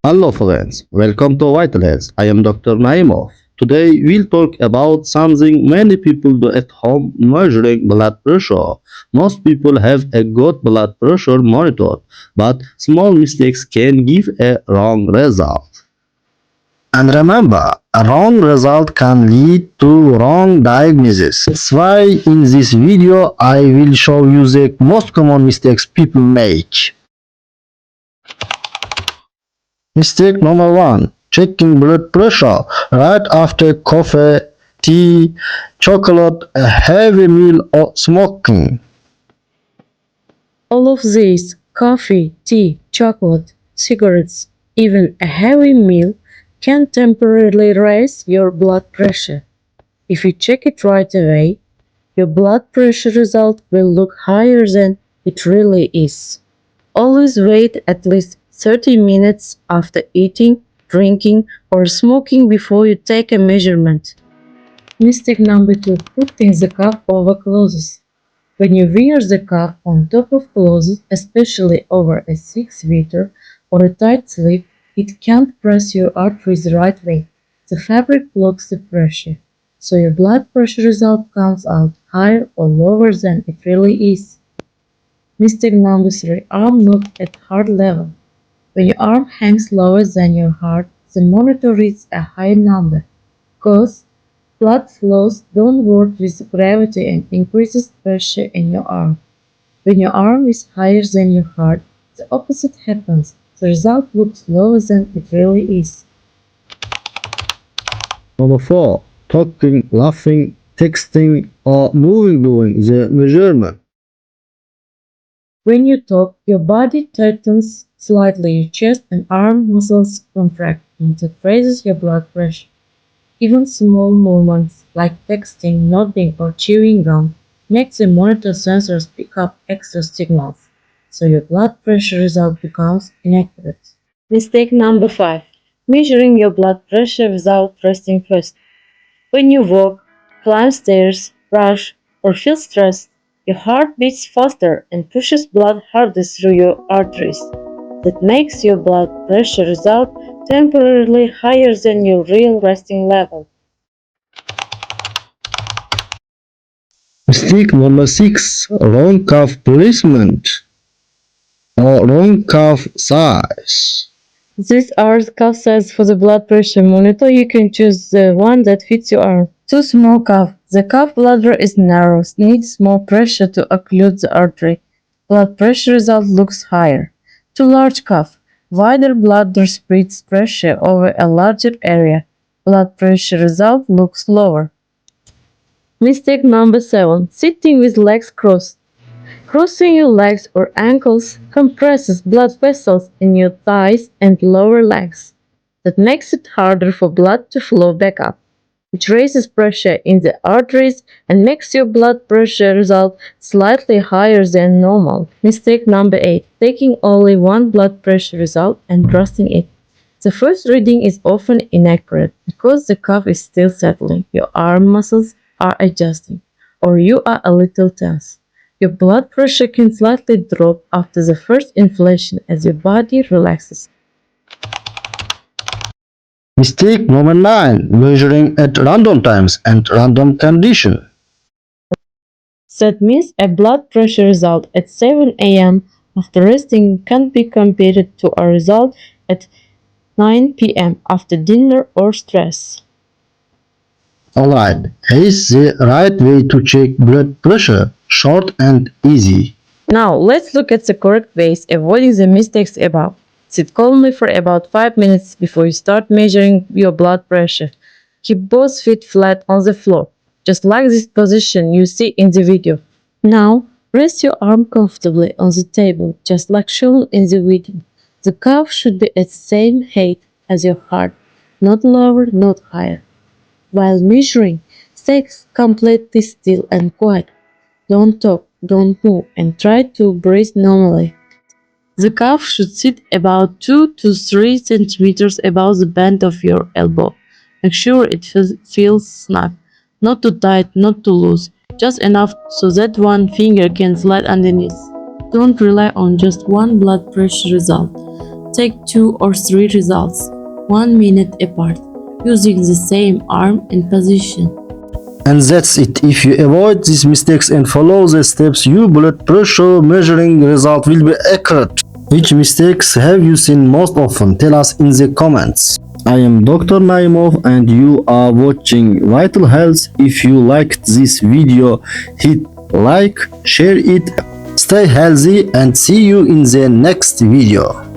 Hello friends, welcome to Vital Health. I am Doctor Naimoff. Today we'll talk about something many people do at home, measuring blood pressure. Most people have a good blood pressure monitor, but small mistakes can give a wrong result. And remember, a wrong result can lead to wrong diagnosis. That's why in this video I will show you the most common mistakes people make. Mistake number one, checking blood pressure right after coffee, tea, chocolate, a heavy meal or smoking. All of these coffee, tea, chocolate, cigarettes, even a heavy meal can temporarily raise your blood pressure. If you check it right away, your blood pressure result will look higher than it really is. Always wait at least 30 minutes after eating, drinking, or smoking before you take a measurement. Mistake number 2, putting the cup over clothes. When you wear the cuff on top of clothes, especially over a 6 meter or a tight sleeve, it can't press your arteries the right way. The fabric blocks the pressure, so your blood pressure result comes out higher or lower than it really is. Mistake number 3, arm lock at heart level. When your arm hangs lower than your heart, the monitor reads a high number. Cause blood flows downward with gravity and increases pressure in your arm. When your arm is higher than your heart, the opposite happens. The result looks lower than it really is. Number four, talking, laughing, texting, or moving during the measurement. When you talk, your body tightens slightly, your chest and arm muscles contract, and that raises your blood pressure. Even small movements like texting, nodding, or chewing gum make the monitor sensors pick up extra signals, so your blood pressure result becomes inaccurate. Mistake number 5, measuring your blood pressure without resting first. When you walk, climb stairs, rush, or feel stressed, your heart beats faster and pushes blood harder through your arteries. That makes your blood pressure result temporarily higher than your real resting level. Mistake number six, wrong cuff placement or wrong cuff size. These are the cuff size for the blood pressure monitor. You can choose the one that fits your arm. Too small cuff. The cuff bladder is narrow, needs more pressure to occlude the artery. Blood pressure result looks higher. Too large cuff. Wider bladder spreads pressure over a larger area. Blood pressure result looks lower. Mistake number 7. Sitting with legs crossed. Crossing your legs or ankles compresses blood vessels in your thighs and lower legs. That makes it harder for blood to flow back up, which raises pressure in the arteries and makes your blood pressure result slightly higher than normal. Mistake number 8. Taking only one blood pressure result and trusting it. The first reading is often inaccurate because the cuff is still settling, your arm muscles are adjusting, or you are a little tense. Your blood pressure can slightly drop after the first inflation as your body relaxes. Mistake number nine, measuring at random times and random condition. That means a blood pressure result at 7 a.m. after resting can't be compared to a result at 9 p.m. after dinner or stress. Alright, here's the right way to check blood pressure, short and easy. Now, let's look at the correct ways, avoiding the mistakes above. Sit calmly for about 5 minutes before you start measuring your blood pressure. Keep both feet flat on the floor, just like this position you see in the video. Now, rest your arm comfortably on the table, just like shown in the video. The cuff should be at the same height as your heart, not lower, not higher. While measuring, stay completely still and quiet. Don't talk, don't move, and try to breathe normally. The cuff should sit about 2 to 3 centimeters above the bend of your elbow. Make sure it feels snug, not too tight, not too loose, just enough so that one finger can slide underneath. Don't rely on just one blood pressure result. Take 2 or 3 results, 1 minute apart, using the same arm and position. And that's it. If you avoid these mistakes and follow the steps, your blood pressure measuring result will be accurate. Which mistakes have you seen most often? Tell us in the comments. I am Dr. Naimoff and you are watching Vital Health. If you liked this video, hit like, share it, stay healthy and see you in the next video.